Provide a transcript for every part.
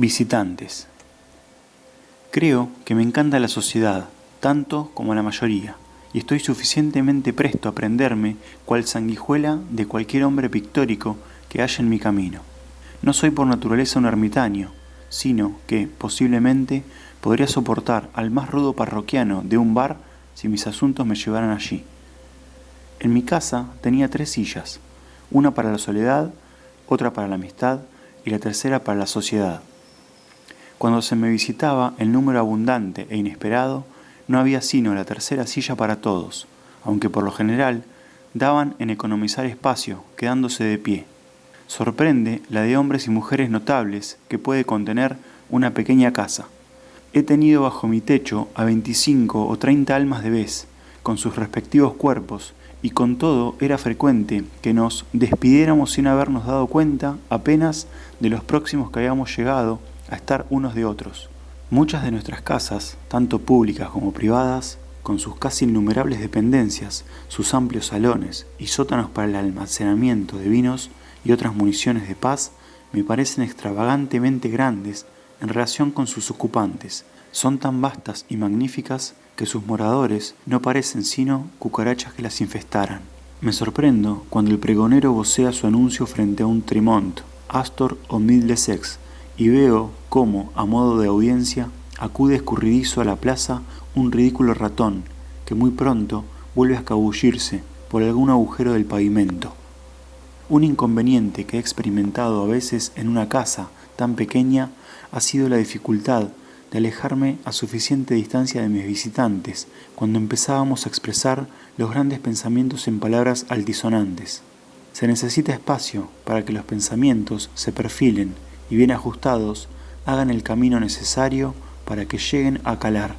Visitantes. Creo que me encanta la sociedad, tanto como a la mayoría, y estoy suficientemente presto a prenderme cual sanguijuela de cualquier hombre pictórico que haya en mi camino. No soy por naturaleza un ermitaño, sino que, posiblemente, podría soportar al más rudo parroquiano de un bar si mis asuntos me llevaran allí. En mi casa tenía 3 sillas, una para la soledad, otra para la amistad y la tercera para la sociedad. Cuando se me visitaba en número abundante e inesperado, no había sino la tercera silla para todos, aunque por lo general daban en economizar espacio, quedándose de pie. Sorprende la de hombres y mujeres notables que puede contener una pequeña casa. He tenido bajo mi techo a 25 o 30 almas de vez, con sus respectivos cuerpos, y con todo era frecuente que nos despidiéramos sin habernos dado cuenta apenas de los próximos que habíamos llegado a estar unos de otros. Muchas de nuestras casas, tanto públicas como privadas, con sus casi innumerables dependencias, sus amplios salones y sótanos para el almacenamiento de vinos y otras municiones de paz, me parecen extravagantemente grandes en relación con sus ocupantes. Son tan vastas y magníficas que sus moradores no parecen sino cucarachas que las infestaran. Me sorprendo cuando el pregonero vocea su anuncio frente a un Tremont, Astor o Middlesex, y veo cómo, a modo de audiencia, acude escurridizo a la plaza un ridículo ratón, que muy pronto vuelve a escabullirse por algún agujero del pavimento. Un inconveniente que he experimentado a veces en una casa tan pequeña ha sido la dificultad de alejarme a suficiente distancia de mis visitantes cuando empezábamos a expresar los grandes pensamientos en palabras altisonantes. Se necesita espacio para que los pensamientos se perfilen y bien ajustados hagan el camino necesario para que lleguen a calar.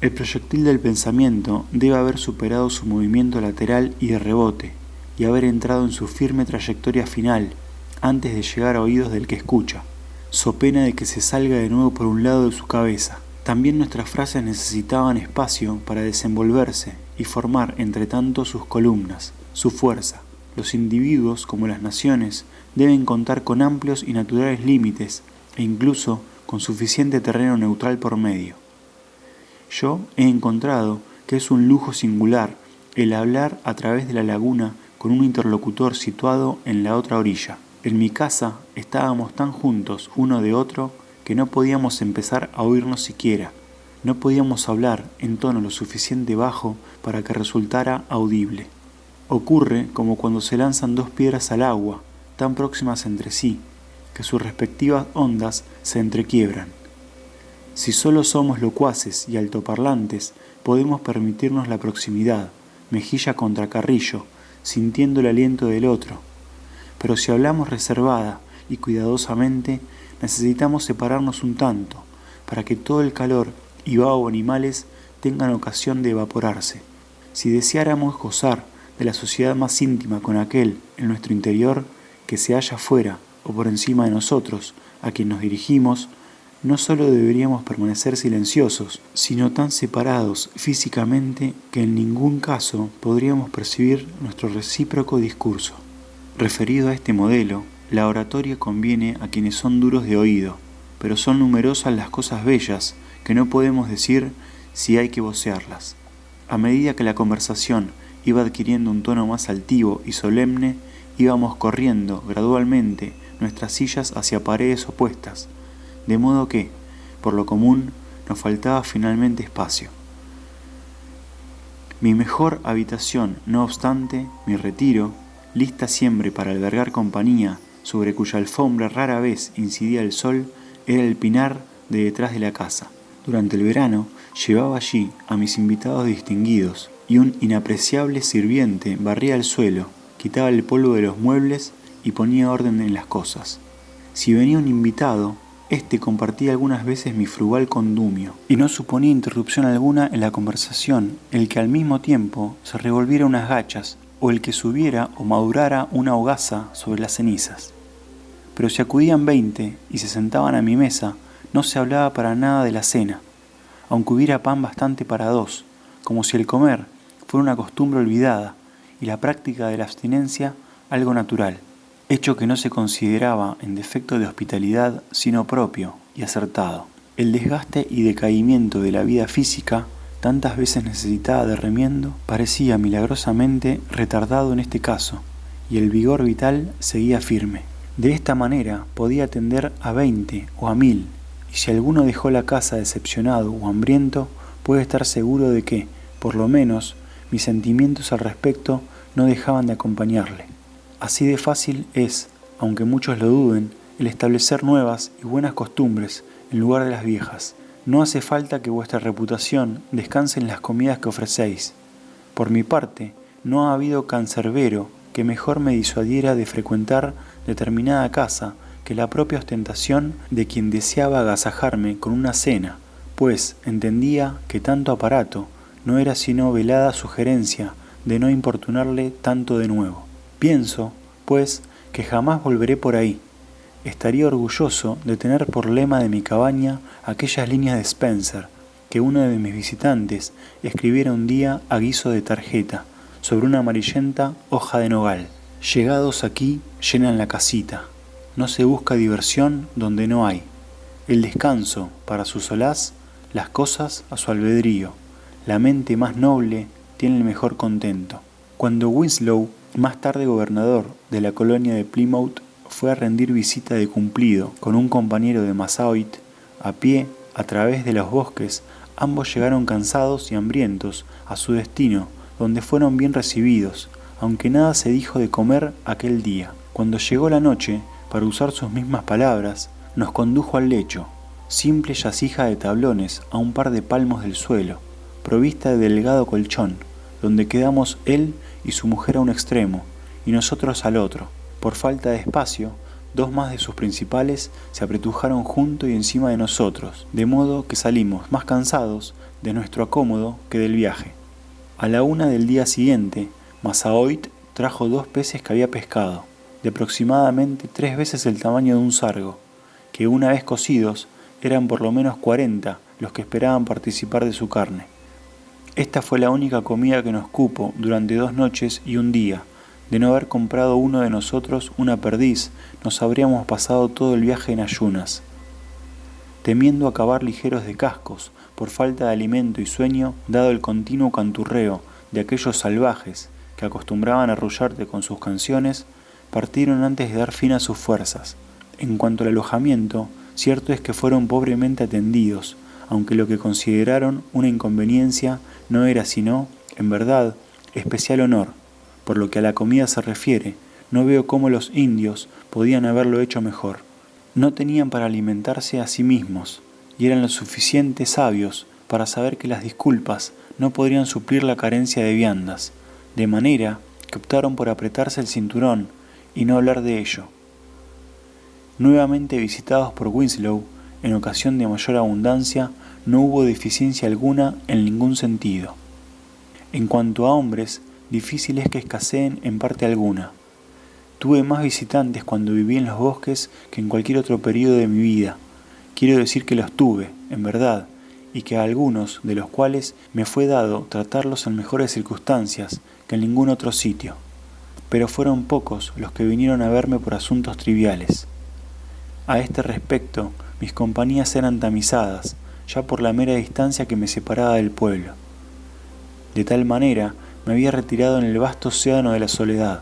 El proyectil del pensamiento debe haber superado su movimiento lateral y de rebote y haber entrado en su firme trayectoria final antes de llegar a oídos del que escucha, so pena de que se salga de nuevo por un lado de su cabeza. También nuestras frases necesitaban espacio para desenvolverse y formar entre tanto sus columnas, su fuerza. Los individuos, como las naciones, deben contar con amplios y naturales límites e incluso con suficiente terreno neutral por medio. Yo he encontrado que es un lujo singular el hablar a través de la laguna con un interlocutor situado en la otra orilla. En mi casa estábamos tan juntos uno de otro que no podíamos empezar a oírnos siquiera. No podíamos hablar en tono lo suficiente bajo para que resultara audible. Ocurre como cuando se lanzan 2 piedras al agua, tan próximas entre sí, que sus respectivas ondas se entrequiebran. Si solo somos locuaces y altoparlantes, podemos permitirnos la proximidad, mejilla contra carrillo, sintiendo el aliento del otro. Pero si hablamos reservada y cuidadosamente, necesitamos separarnos un tanto, para que todo el calor y vaho animales tengan ocasión de evaporarse. Si deseáramos gozar de la sociedad más íntima con aquel en nuestro interior que se halla fuera o por encima de nosotros, a quien nos dirigimos, no solo deberíamos permanecer silenciosos, sino tan separados físicamente que en ningún caso podríamos percibir nuestro recíproco discurso. Referido a este modelo, la oratoria conviene a quienes son duros de oído, pero son numerosas las cosas bellas que no podemos decir si hay que vocearlas. A medida que la conversación iba adquiriendo un tono más altivo y solemne, íbamos corriendo gradualmente nuestras sillas hacia paredes opuestas, de modo que, por lo común, nos faltaba finalmente espacio. Mi mejor habitación, no obstante, mi retiro, lista siempre para albergar compañía, sobre cuya alfombra rara vez incidía el sol, era el pinar de detrás de la casa. Durante el verano llevaba allí a mis invitados distinguidos, y un inapreciable sirviente barría el suelo, quitaba el polvo de los muebles y ponía orden en las cosas. Si venía un invitado, éste compartía algunas veces mi frugal condumio, y no suponía interrupción alguna en la conversación el que al mismo tiempo se revolviera unas gachas, o el que subiera o madurara una hogaza sobre las cenizas. Pero si acudían 20 y se sentaban a mi mesa, no se hablaba para nada de la cena, aunque hubiera pan bastante para 2, como si el comer fuera una costumbre olvidada y la práctica de la abstinencia algo natural, hecho que no se consideraba en defecto de hospitalidad sino propio y acertado. El desgaste y decaimiento de la vida física, tantas veces necesitada de remiendo, parecía milagrosamente retardado en este caso, y el vigor vital seguía firme. De esta manera podía atender a 20 o a 1000, y si alguno dejó la casa decepcionado o hambriento, puede estar seguro de que, por lo menos, mis sentimientos al respecto no dejaban de acompañarle. Así de fácil es, aunque muchos lo duden, el establecer nuevas y buenas costumbres en lugar de las viejas. No hace falta que vuestra reputación descanse en las comidas que ofrecéis. Por mi parte, no ha habido cancerbero que mejor me disuadiera de frecuentar determinada casa que la propia ostentación de quien deseaba agasajarme con una cena, pues entendía que tanto aparato no era sino velada sugerencia de no importunarle tanto de nuevo. Pienso, pues, que jamás volveré por ahí. Estaría orgulloso de tener por lema de mi cabaña aquellas líneas de Spencer que uno de mis visitantes escribiera un día a guiso de tarjeta sobre una amarillenta hoja de nogal. Llegados aquí llenan la casita. No se busca diversión donde no hay. El descanso para su solaz, las cosas a su albedrío. La mente más noble tiene el mejor contento. Cuando Winslow, más tarde gobernador de la colonia de Plymouth, fue a rendir visita de cumplido con un compañero de Massaoit, a pie, a través de los bosques, ambos llegaron cansados y hambrientos a su destino, donde fueron bien recibidos, aunque nada se dijo de comer aquel día. Cuando llegó la noche, para usar sus mismas palabras, nos condujo al lecho, simple yacija de tablones a un par de palmos del suelo, provista de delgado colchón, donde quedamos él y su mujer a un extremo, y nosotros al otro. Por falta de espacio, dos más de sus principales se apretujaron junto y encima de nosotros, de modo que salimos más cansados de nuestro acómodo que del viaje. A la 1 del día siguiente, Massaoit trajo 2 peces que había pescado, de aproximadamente 3 veces el tamaño de un sargo, que una vez cocidos eran por lo menos 40 los que esperaban participar de su carne. Esta fue la única comida que nos cupo durante 2 noches y un día. De no haber comprado uno de nosotros una perdiz, nos habríamos pasado todo el viaje en ayunas. Temiendo acabar ligeros de cascos, por falta de alimento y sueño, dado el continuo canturreo de aquellos salvajes que acostumbraban a arrullarte con sus canciones, partieron antes de dar fin a sus fuerzas. En cuanto al alojamiento, cierto es que fueron pobremente atendidos, aunque lo que consideraron una inconveniencia no era sino, en verdad, especial honor. Por lo que a la comida se refiere, no veo cómo los indios podían haberlo hecho mejor. No tenían para alimentarse a sí mismos, y eran lo suficiente sabios para saber que las disculpas no podrían suplir la carencia de viandas, de manera que optaron por apretarse el cinturón y no hablar de ello. Nuevamente visitados por Winslow, en ocasión de mayor abundancia, no hubo deficiencia alguna en ningún sentido. En cuanto a hombres, difícil es que escaseen en parte alguna. Tuve más visitantes cuando viví en los bosques que en cualquier otro período de mi vida. Quiero decir que los tuve, en verdad, y que a algunos de los cuales me fue dado tratarlos en mejores circunstancias que en ningún otro sitio. Pero fueron pocos los que vinieron a verme por asuntos triviales. A este respecto, mis compañías eran tamizadas, ya por la mera distancia que me separaba del pueblo. De tal manera, me había retirado en el vasto océano de la soledad,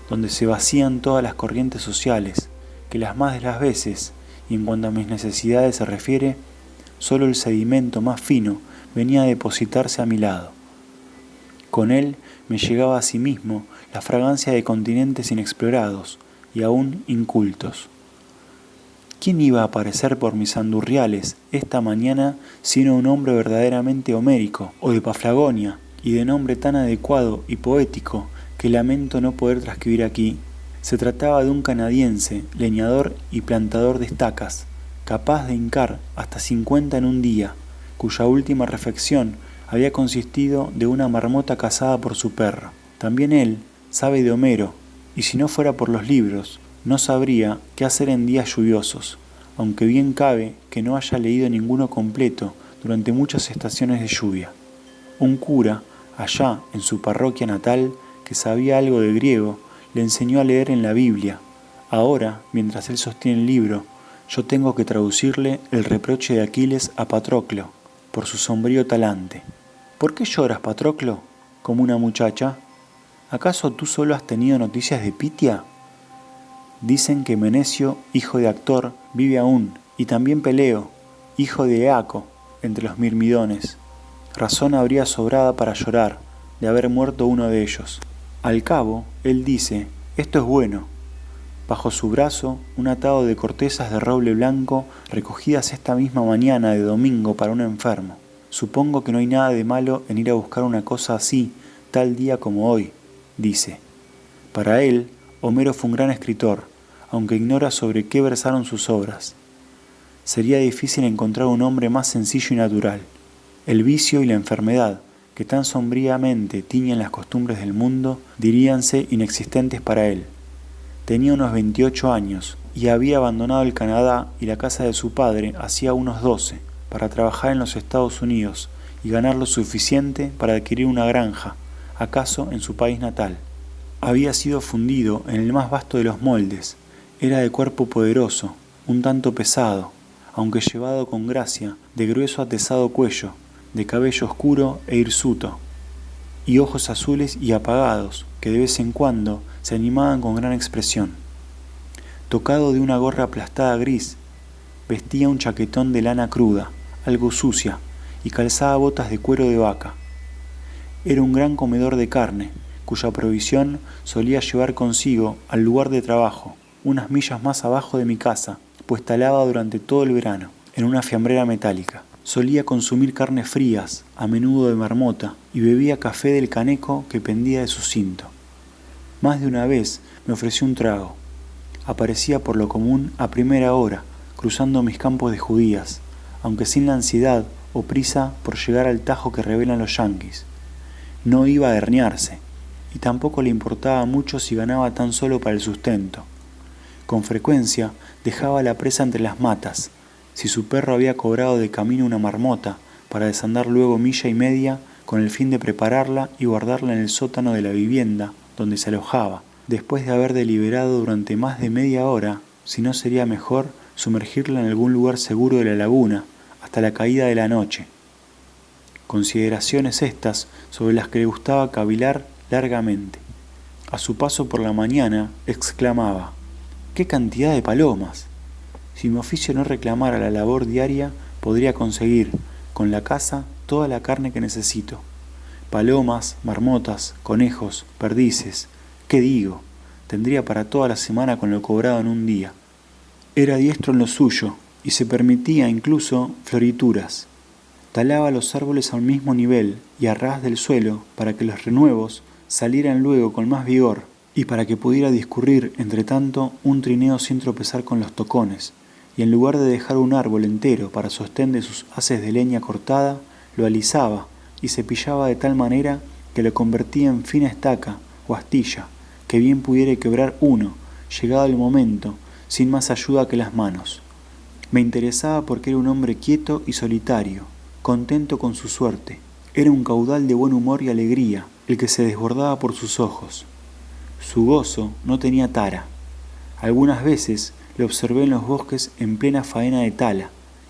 donde se vacían todas las corrientes sociales, que las más de las veces, y en cuanto a mis necesidades se refiere, solo el sedimento más fino venía a depositarse a mi lado. Con él me llegaba asimismo la fragancia de continentes inexplorados y aún incultos. ¿Quién iba a aparecer por mis andurriales esta mañana sino un hombre verdaderamente homérico o de Paflagonia, y de nombre tan adecuado y poético que lamento no poder transcribir aquí? Se trataba de un canadiense, leñador y plantador de estacas, capaz de hincar hasta 50 en un día, cuya última refección había consistido de una marmota cazada por su perro. También él sabe de Homero, y si no fuera por los libros, no sabría qué hacer en días lluviosos, aunque bien cabe que no haya leído ninguno completo durante muchas estaciones de lluvia. Un cura, allá en su parroquia natal, que sabía algo de griego, le enseñó a leer en la Biblia. Ahora, mientras él sostiene el libro, Yo tengo que traducirle el reproche de Aquiles a Patroclo por su sombrío talante. ¿Por qué lloras, Patroclo, como una muchacha? ¿Acaso tú solo has tenido noticias de Pitia? Dicen que Menecio, hijo de Actor, vive aún, y también Peleo, hijo de Eaco, entre los mirmidones. Razón habría sobrada para llorar de haber muerto uno de ellos. Al cabo, él dice, esto es bueno. Bajo su brazo, un atado de cortezas de roble blanco recogidas esta misma mañana de domingo para un enfermo. Supongo que no hay nada de malo en ir a buscar una cosa así, tal día como hoy, dice. Para él, Homero fue un gran escritor, aunque ignora sobre qué versaron sus obras. Sería difícil encontrar un hombre más sencillo y natural. El vicio y la enfermedad, que tan sombríamente tiñen las costumbres del mundo, diríanse inexistentes para él. Tenía unos 28 años y había abandonado el Canadá y la casa de su padre hacía unos 12 para trabajar en los Estados Unidos y ganar lo suficiente para adquirir una granja, acaso en su país natal. Había sido fundido en el más vasto de los moldes, era de cuerpo poderoso, un tanto pesado, aunque llevado con gracia, de grueso atezado cuello, de cabello oscuro e hirsuto, y ojos azules y apagados, que de vez en cuando se animaban con gran expresión. Tocado de una gorra aplastada gris, vestía un chaquetón de lana cruda, algo sucia, y calzaba botas de cuero de vaca. Era un gran comedor de carne, cuya provisión solía llevar consigo al lugar de trabajo, unas millas más abajo de mi casa, pues talaba durante todo el verano, en una fiambrera metálica. Solía consumir carnes frías, a menudo de marmota, y bebía café del caneco que pendía de su cinto. Más de una vez me ofreció un trago. Aparecía por lo común a primera hora, cruzando mis campos de judías, aunque sin la ansiedad o prisa por llegar al tajo que revelan los yanquis. No iba a herniarse, y tampoco le importaba mucho si ganaba tan solo para el sustento. Con frecuencia dejaba la presa entre las matas, si su perro había cobrado de camino una marmota, para desandar luego milla y media con el fin de prepararla y guardarla en el sótano de la vivienda donde se alojaba, después de haber deliberado durante más de media hora si no sería mejor sumergirla en algún lugar seguro de la laguna hasta la caída de la noche. Consideraciones estas sobre las que le gustaba cavilar largamente. A su paso por la mañana exclamaba: ¡qué cantidad de palomas! Si mi oficio no reclamara la labor diaria, podría conseguir, con la caza, toda la carne que necesito. Palomas, marmotas, conejos, perdices, ¿qué digo? Tendría para toda la semana con lo cobrado en un día. Era diestro en lo suyo, y se permitía incluso florituras. Talaba los árboles a un mismo nivel y a ras del suelo para que los renuevos salieran luego con más vigor y para que pudiera discurrir, entre tanto, un trineo sin tropezar con los tocones, y en lugar de dejar un árbol entero para sostén de sus haces de leña cortada, lo alisaba y cepillaba de tal manera que lo convertía en fina estaca o astilla, que bien pudiera quebrar uno, llegado el momento, sin más ayuda que las manos. Me interesaba porque era un hombre quieto y solitario, contento con su suerte. Era un caudal de buen humor y alegría, el que se desbordaba por sus ojos. Su gozo no tenía tara. Algunas veces le observé en los bosques en plena faena de tala,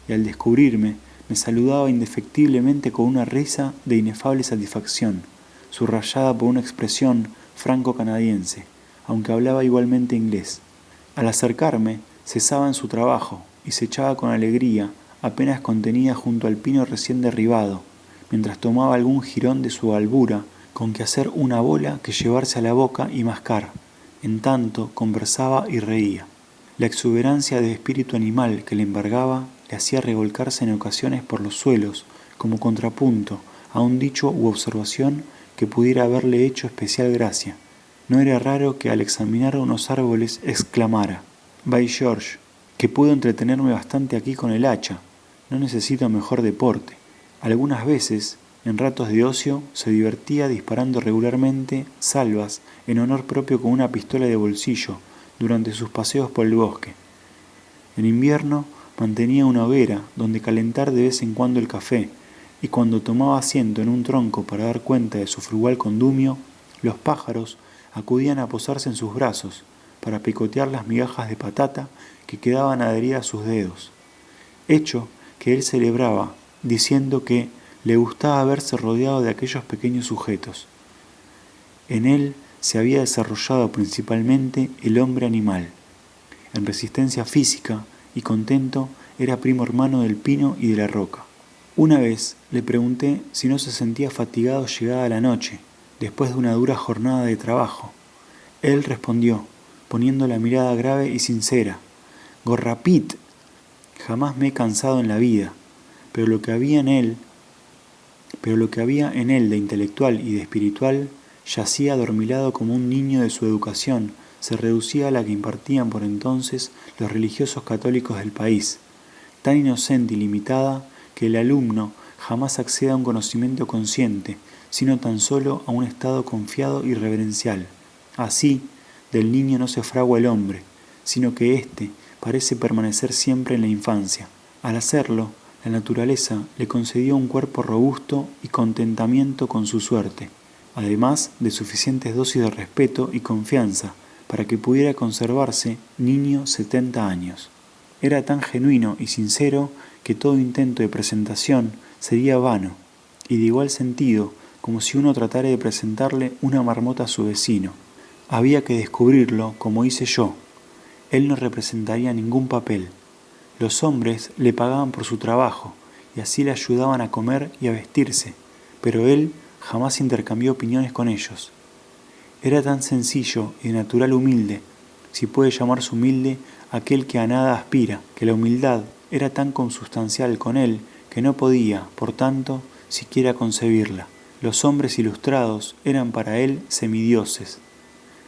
y al descubrirme me saludaba indefectiblemente con una risa de inefable satisfacción, subrayada por una expresión franco-canadiense, aunque hablaba igualmente inglés. Al acercarme, cesaba en su trabajo y se echaba con alegría, apenas contenida junto al pino recién derribado, mientras tomaba algún jirón de su albura con que hacer una bola que llevarse a la boca y mascar. En tanto conversaba y reía. La exuberancia de espíritu animal que le embargaba le hacía revolcarse en ocasiones por los suelos como contrapunto a un dicho u observación que pudiera haberle hecho especial gracia. No era raro que al examinar unos árboles exclamara: «By George, que puedo entretenerme bastante aquí con el hacha, no necesito mejor deporte». Algunas veces, en ratos de ocio, se divertía disparando regularmente salvas en honor propio con una pistola de bolsillo durante sus paseos por el bosque. En invierno mantenía una hoguera donde calentar de vez en cuando el café, y cuando tomaba asiento en un tronco para dar cuenta de su frugal condumio, los pájaros acudían a posarse en sus brazos para picotear las migajas de patata que quedaban adheridas a sus dedos, hecho que él celebraba, diciendo que le gustaba verse rodeado de aquellos pequeños sujetos. En él se había desarrollado principalmente el hombre animal. En resistencia física y contento era primo hermano del pino y de la roca. Una vez le pregunté si no se sentía fatigado llegada la noche, después de una dura jornada de trabajo. Él respondió, poniendo la mirada grave y sincera: «Gorrapit, jamás me he cansado en la vida, pero lo que había en él de intelectual y de espiritual yacía adormilado como un niño de su educación, se reducía a la que impartían por entonces los religiosos católicos del país, tan inocente y limitada que el alumno jamás accede a un conocimiento consciente, sino tan solo a un estado confiado y reverencial. Así, del niño no se fragua el hombre, sino que éste parece permanecer siempre en la infancia. Al hacerlo, la naturaleza le concedió un cuerpo robusto y contentamiento con su suerte, además de suficientes dosis de respeto y confianza para que pudiera conservarse niño 70 años. Era tan genuino y sincero que todo intento de presentación sería vano, y de igual sentido como si uno tratara de presentarle una marmota a su vecino. Había que descubrirlo como hice yo. Él no representaría ningún papel. Los hombres le pagaban por su trabajo y así le ayudaban a comer y a vestirse, pero él jamás intercambió opiniones con ellos. Era tan sencillo y de natural humilde, si puede llamarse humilde aquel que a nada aspira, que la humildad era tan consustancial con él que no podía, por tanto, siquiera concebirla. Los hombres ilustrados eran para él semidioses.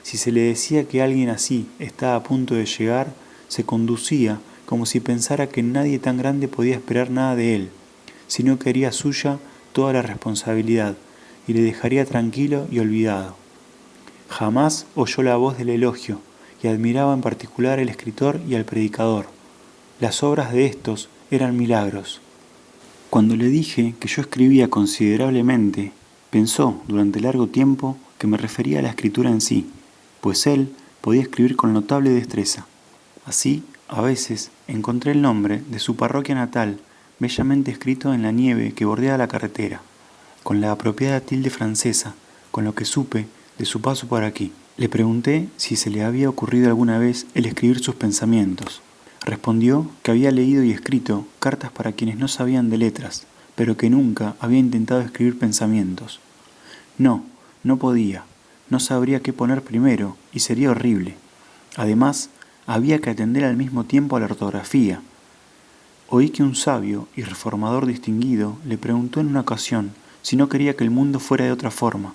Si se le decía que alguien así estaba a punto de llegar, se conducía como si pensara que nadie tan grande podía esperar nada de él, sino que haría suya toda la responsabilidad y le dejaría tranquilo y olvidado. Jamás oyó la voz del elogio y admiraba en particular al escritor y al predicador. Las obras de estos eran milagros. Cuando le dije que yo escribía considerablemente, pensó durante largo tiempo que me refería a la escritura en sí, pues él podía escribir con notable destreza. Así, a veces, encontré el nombre de su parroquia natal bellamente escrito en la nieve que bordea la carretera, con la apropiada tilde francesa, con lo que supe de su paso por aquí. Le pregunté si se le había ocurrido alguna vez el escribir sus pensamientos. Respondió que había leído y escrito cartas para quienes no sabían de letras, pero que nunca había intentado escribir pensamientos. No podía, no sabría qué poner primero y sería horrible. Además, había que atender al mismo tiempo a la ortografía. Oí que un sabio y reformador distinguido le preguntó en una ocasión si no quería que el mundo fuera de otra forma,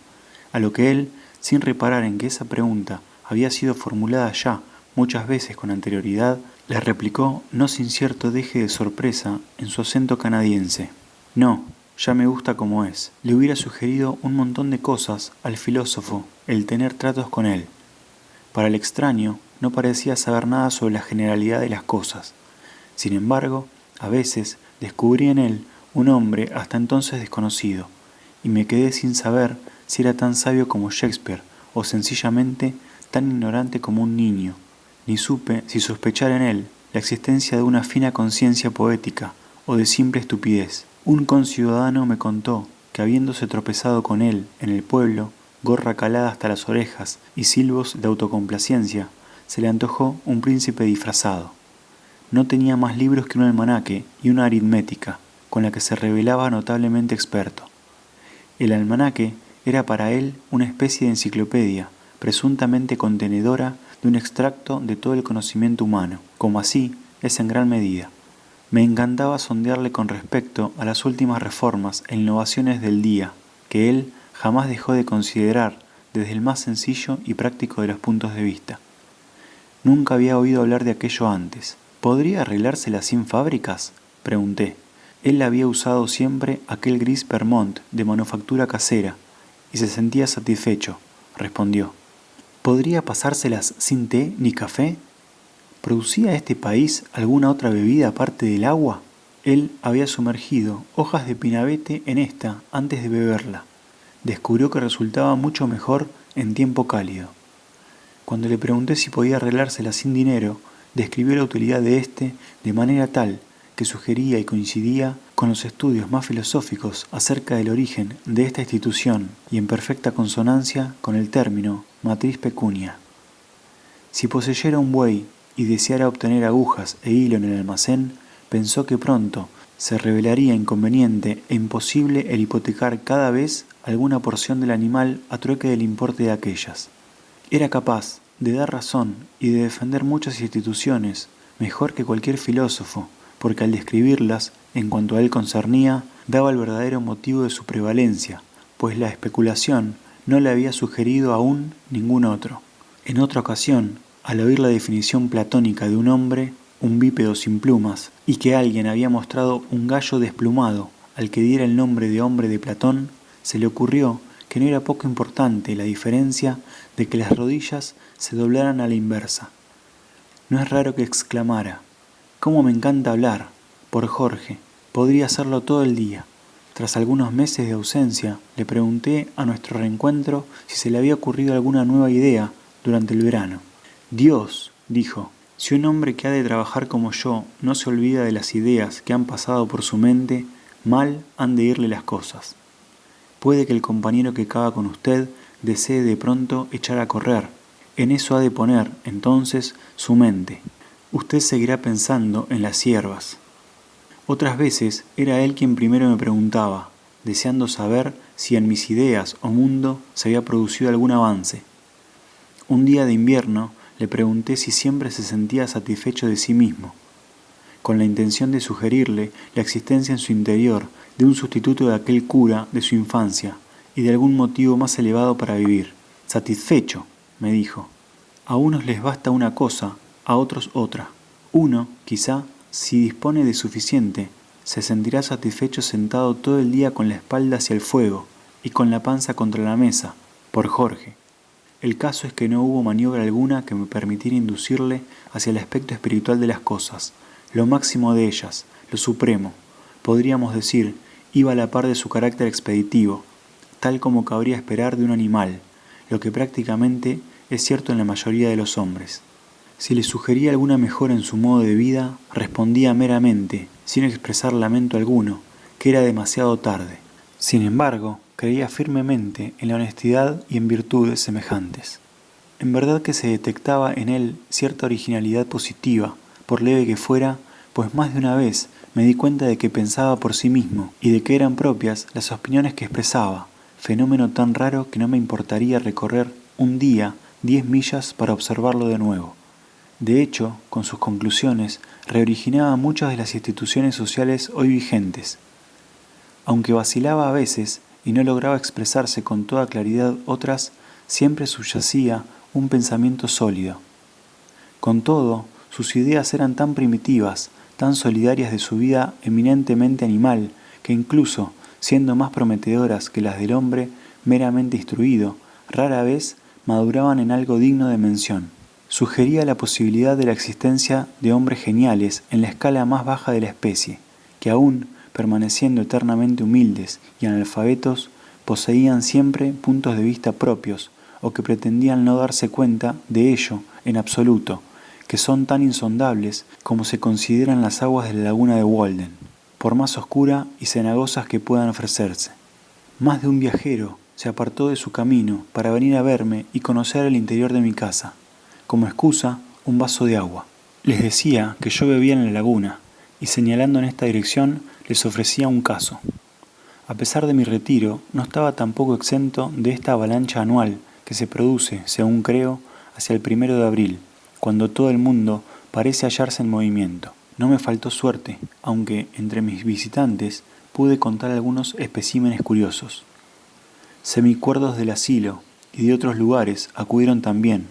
a lo que él, sin reparar en que esa pregunta había sido formulada ya muchas veces con anterioridad, le replicó no sin cierto deje de sorpresa en su acento canadiense. No, ya me gusta como es. Le hubiera sugerido un montón de cosas al filósofo el tener tratos con él. Para el extraño no parecía saber nada sobre la generalidad de las cosas. Sin embargo, a veces descubrí en él un hombre hasta entonces desconocido, y me quedé sin saber si era tan sabio como Shakespeare o sencillamente tan ignorante como un niño, ni supe si sospechar en él la existencia de una fina conciencia poética o de simple estupidez. Un conciudadano me contó que habiéndose tropezado con él en el pueblo, gorra calada hasta las orejas y silbos de autocomplacencia, se le antojó un príncipe disfrazado. No tenía más libros que un almanaque y una aritmética, con la que se revelaba notablemente experto. El almanaque era para él una especie de enciclopedia, presuntamente contenedora de un extracto de todo el conocimiento humano, como así es en gran medida. Me encantaba sondearle con respecto a las últimas reformas e innovaciones del día, que él jamás dejó de considerar desde el más sencillo y práctico de los puntos de vista. Nunca había oído hablar de aquello antes. ¿Podría arreglársela sin fábricas?, pregunté. Él había usado siempre aquel gris Vermont de manufactura casera y se sentía satisfecho, respondió. ¿Podría pasárselas sin té ni café? ¿Producía este país alguna otra bebida aparte del agua? Él había sumergido hojas de pinabete en esta antes de beberla. Descubrió que resultaba mucho mejor en tiempo cálido. Cuando le pregunté si podía arreglársela sin dinero, describió la utilidad de éste de manera tal que sugería y coincidía con los estudios más filosóficos acerca del origen de esta institución y en perfecta consonancia con el término matriz pecunia. Si poseyera un buey y deseara obtener agujas e hilo en el almacén, pensó que pronto se revelaría inconveniente e imposible el hipotecar cada vez alguna porción del animal a trueque del importe de aquellas. Era capaz de dar razón y de defender muchas instituciones mejor que cualquier filósofo, porque al describirlas, en cuanto a él concernía, daba el verdadero motivo de su prevalencia, pues la especulación no le había sugerido aún ningún otro. En otra ocasión, al oír la definición platónica de un hombre, un bípedo sin plumas, y que alguien había mostrado un gallo desplumado al que diera el nombre de hombre de Platón, se le ocurrió que no era poco importante la diferencia de que las rodillas se doblaran a la inversa. No es raro que exclamara: «¿Cómo me encanta hablar? Por Jorge, podría hacerlo todo el día». Tras algunos meses de ausencia, le pregunté a nuestro reencuentro si se le había ocurrido alguna nueva idea durante el verano. «Dios», dijo, «si un hombre que ha de trabajar como yo no se olvida de las ideas que han pasado por su mente, mal han de irle las cosas. Puede que el compañero que cava con usted desee de pronto echar a correr. En eso ha de poner, entonces, su mente. Usted seguirá pensando en las hierbas». Otras veces era él quien primero me preguntaba, deseando saber si en mis ideas o mundo se había producido algún avance. Un día de invierno le pregunté si siempre se sentía satisfecho de sí mismo, con la intención de sugerirle la existencia en su interior de un sustituto de aquel cura de su infancia y de algún motivo más elevado para vivir. «Satisfecho», me dijo. «A unos les basta una cosa, a otros otra. Uno, quizá, si dispone de suficiente, se sentirá satisfecho sentado todo el día con la espalda hacia el fuego y con la panza contra la mesa, por Jorge». El caso es que no hubo maniobra alguna que me permitiera inducirle hacia el aspecto espiritual de las cosas. Lo máximo de ellas, lo supremo, podríamos decir, iba a la par de su carácter expeditivo, tal como cabría esperar de un animal, lo que prácticamente es cierto en la mayoría de los hombres. Si le sugería alguna mejora en su modo de vida, respondía meramente, sin expresar lamento alguno, que era demasiado tarde. Sin embargo, creía firmemente en la honestidad y en virtudes semejantes. En verdad que se detectaba en él cierta originalidad positiva, por leve que fuera, pues más de una vez me di cuenta de que pensaba por sí mismo y de que eran propias las opiniones que expresaba, fenómeno tan raro que no me importaría recorrer un día 10 millas para observarlo de nuevo. De hecho, con sus conclusiones, reoriginaba muchas de las instituciones sociales hoy vigentes. Aunque vacilaba a veces y no lograba expresarse con toda claridad otras, siempre subyacía un pensamiento sólido. Con todo, sus ideas eran tan primitivas, tan solidarias de su vida eminentemente animal, que incluso, siendo más prometedoras que las del hombre meramente instruido, rara vez maduraban en algo digno de mención. Sugería la posibilidad de la existencia de hombres geniales en la escala más baja de la especie, que aún, permaneciendo eternamente humildes y analfabetos, poseían siempre puntos de vista propios o que pretendían no darse cuenta de ello en absoluto, que son tan insondables como se consideran las aguas de la laguna de Walden, por más oscura y cenagosas que puedan ofrecerse. Más de un viajero se apartó de su camino para venir a verme y conocer el interior de mi casa. Como excusa, un vaso de agua. Les decía que yo bebía en la laguna, y señalando en esta dirección les ofrecía un cazo. A pesar de mi retiro, no estaba tampoco exento de esta avalancha anual que se produce, según creo, hacia el 1 de abril, cuando todo el mundo parece hallarse en movimiento. No me faltó suerte, aunque entre mis visitantes pude contar algunos especímenes curiosos. Semicuerdos del asilo y de otros lugares acudieron también,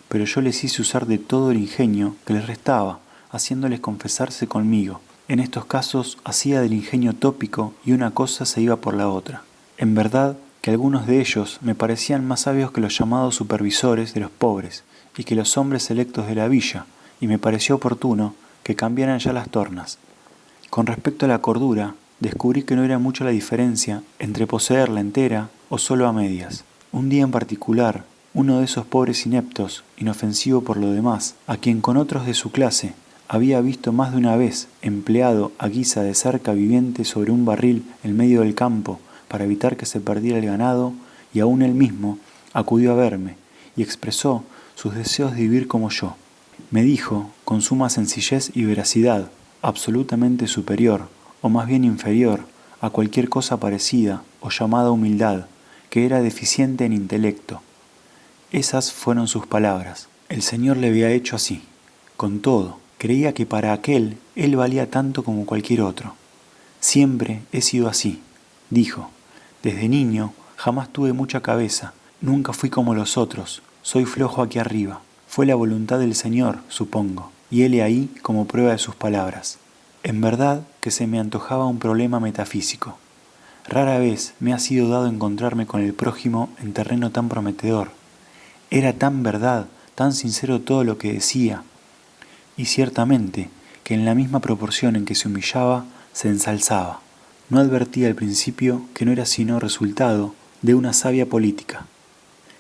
pero yo les hice usar de todo el ingenio que les restaba, haciéndoles confesarse conmigo. En estos casos hacía del ingenio tópico y una cosa se iba por la otra. En verdad que algunos de ellos me parecían más sabios que los llamados supervisores de los pobres y que los hombres electos de la villa, y me pareció oportuno que cambiaran ya las tornas. Con respecto a la cordura, descubrí que no era mucho la diferencia entre poseerla entera o solo a medias. Un día en particular, uno de esos pobres ineptos, inofensivo por lo demás, a quien con otros de su clase había visto más de una vez empleado a guisa de cerca viviente sobre un barril en medio del campo para evitar que se perdiera el ganado, y aún él mismo acudió a verme y expresó sus deseos de vivir como yo. Me dijo, con suma sencillez y veracidad, absolutamente superior, o más bien inferior, a cualquier cosa parecida o llamada humildad, que era deficiente en intelecto. Esas fueron sus palabras. El Señor le había hecho así. Con todo, creía que para aquel él valía tanto como cualquier otro. Siempre he sido así, dijo. Desde niño jamás tuve mucha cabeza, nunca fui como los otros, soy flojo aquí arriba. Fue la voluntad del Señor, supongo, y hele ahí como prueba de sus palabras. En verdad que se me antojaba un problema metafísico. Rara vez me ha sido dado encontrarme con el prójimo en terreno tan prometedor. Era tan verdad, tan sincero todo lo que decía, y ciertamente que en la misma proporción en que se humillaba, se ensalzaba. No advertía al principio que no era sino resultado de una sabia política.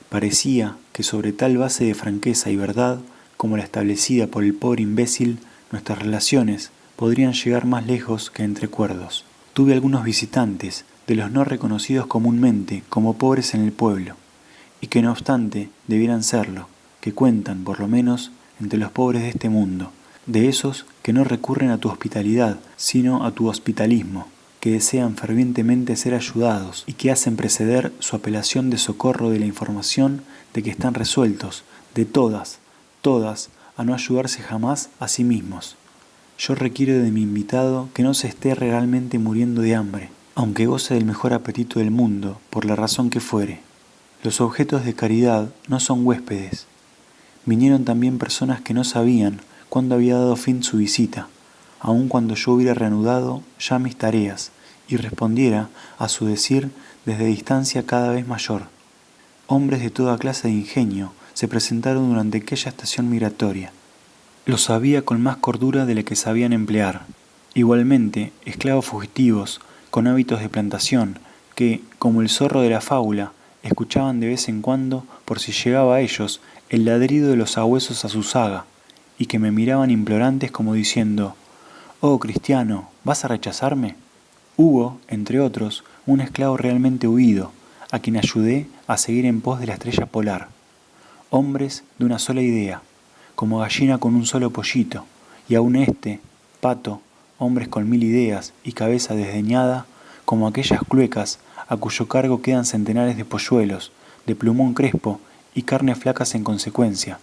Parecía que sobre tal base de franqueza y verdad como la establecida por el pobre imbécil, nuestras relaciones podrían llegar más lejos que entre cuerdos. Tuve algunos visitantes, de los no reconocidos comúnmente como pobres en el pueblo, y que no obstante debieran serlo, que cuentan, por lo menos, entre los pobres de este mundo, de esos que no recurren a tu hospitalidad, sino a tu hospitalismo, que desean fervientemente ser ayudados y que hacen preceder su apelación de socorro de la información de que están resueltos, de todas, a no ayudarse jamás a sí mismos. Yo requiero de mi invitado que no se esté realmente muriendo de hambre, aunque goce del mejor apetito del mundo, por la razón que fuere. Los objetos de caridad no son huéspedes. Vinieron también personas que no sabían cuándo había dado fin su visita, aun cuando yo hubiera reanudado ya mis tareas y respondiera a su decir desde distancia cada vez mayor. Hombres de toda clase de ingenio se presentaron durante aquella estación migratoria. Los había con más cordura de la que sabían emplear. Igualmente, esclavos fugitivos, con hábitos de plantación, que, como el zorro de la fábula, escuchaban de vez en cuando, por si llegaba a ellos, el ladrido de los sabuesos a su zaga, y que me miraban implorantes como diciendo: «Oh, cristiano, ¿vas a rechazarme?». Hubo, entre otros, un esclavo realmente huido, a quien ayudé a seguir en pos de la estrella polar. Hombres de una sola idea, como gallina con un solo pollito, y aun pato, hombres con 1000 ideas y cabeza desdeñada, como aquellas cluecas a cuyo cargo quedan centenares de polluelos, de plumón crespo y carne flacas en consecuencia,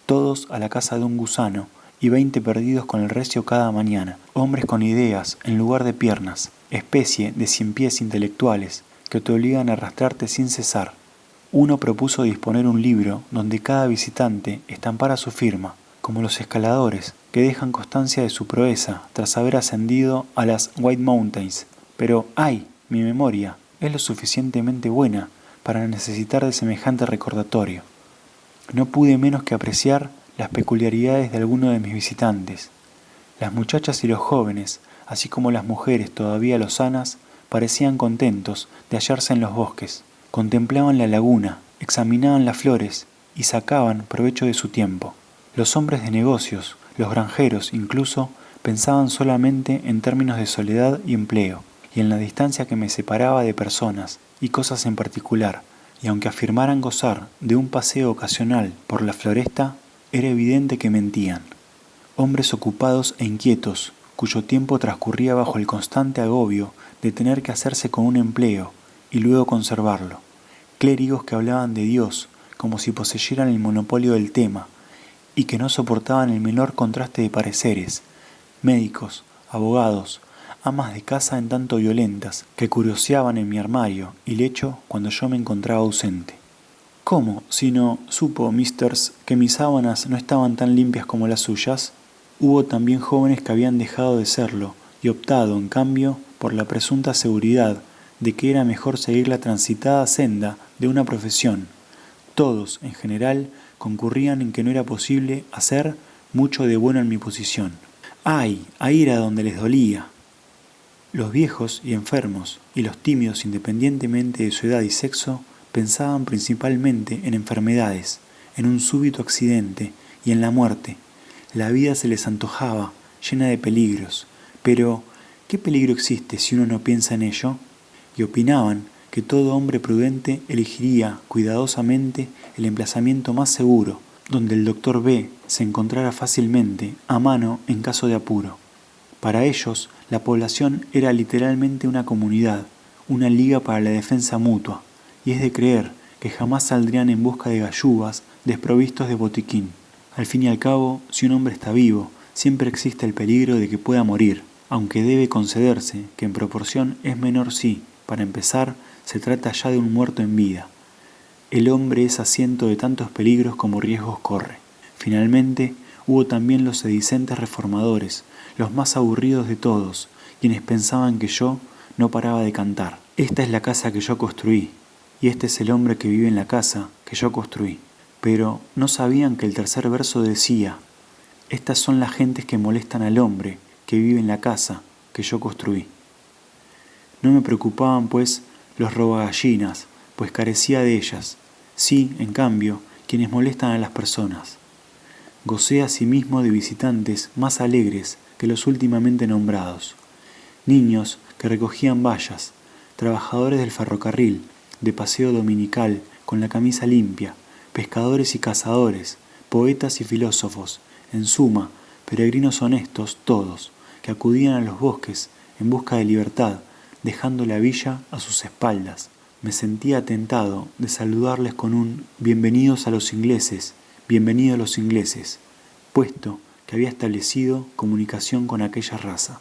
todos a la caza de un gusano, y 20 perdidos con el recio cada mañana, hombres con ideas en lugar de piernas, especie de 100 pies intelectuales que te obligan a arrastrarte sin cesar. Uno propuso disponer un libro donde cada visitante estampara su firma, como los escaladores que dejan constancia de su proeza tras haber ascendido a las White Mountains. Pero, ¡ay!, mi memoria es lo suficientemente buena para necesitar de semejante recordatorio. No pude menos que apreciar las peculiaridades de algunos de mis visitantes. Las muchachas y los jóvenes, así como las mujeres todavía lozanas, parecían contentos de hallarse en los bosques. Contemplaban la laguna, examinaban las flores y sacaban provecho de su tiempo. Los hombres de negocios, los granjeros incluso, pensaban solamente en términos de soledad y empleo, y en la distancia que me separaba de personas y cosas en particular, y aunque afirmaran gozar de un paseo ocasional por la floresta, era evidente que mentían. Hombres ocupados e inquietos, cuyo tiempo transcurría bajo el constante agobio de tener que hacerse con un empleo y luego conservarlo. Clérigos que hablaban de Dios como si poseyeran el monopolio del tema y que no soportaban el menor contraste de pareceres. Médicos, abogados, amas de casa en tanto violentas, que curioseaban en mi armario y lecho cuando yo me encontraba ausente. ¿Cómo, si no supo Misters que mis sábanas no estaban tan limpias como las suyas? Hubo también jóvenes que habían dejado de serlo y optado, en cambio, por la presunta seguridad de que era mejor seguir la transitada senda de una profesión. Todos, en general, concurrían en que no era posible hacer mucho de bueno en mi posición. ¡Ay! Ahí era donde les dolía. Los viejos y enfermos, y los tímidos independientemente de su edad y sexo, pensaban principalmente en enfermedades, en un súbito accidente y en la muerte. La vida se les antojaba, llena de peligros, pero ¿qué peligro existe si uno no piensa en ello? Y opinaban que todo hombre prudente elegiría cuidadosamente el emplazamiento más seguro, donde el doctor B se encontrara fácilmente a mano en caso de apuro. Para ellos, la población era literalmente una comunidad, una liga para la defensa mutua, y es de creer que jamás saldrían en busca de galluvas desprovistos de botiquín. Al fin y al cabo, si un hombre está vivo, siempre existe el peligro de que pueda morir, aunque debe concederse que en proporción es menor si, para empezar, se trata ya de un muerto en vida. El hombre es asiento de tantos peligros como riesgos corre. Finalmente, hubo también los sedicentes reformadores, los más aburridos de todos, quienes pensaban que yo no paraba de cantar. Esta es la casa que yo construí, y este es el hombre que vive en la casa que yo construí. Pero no sabían que el tercer verso decía: estas son las gentes que molestan al hombre que vive en la casa que yo construí. No me preocupaban, pues, los robagallinas, pues carecía de ellas. Sí, en cambio, quienes molestan a las personas. Gocé asimismo de visitantes más alegres que los últimamente nombrados. Niños que recogían vallas, trabajadores del ferrocarril, de paseo dominical, con la camisa limpia, pescadores y cazadores, poetas y filósofos, en suma, peregrinos honestos todos, que acudían a los bosques en busca de libertad, dejando la villa a sus espaldas. Me sentía tentado de saludarles con un «bienvenidos a los ingleses, bienvenidos los ingleses», puesto que había establecido comunicación con aquella raza.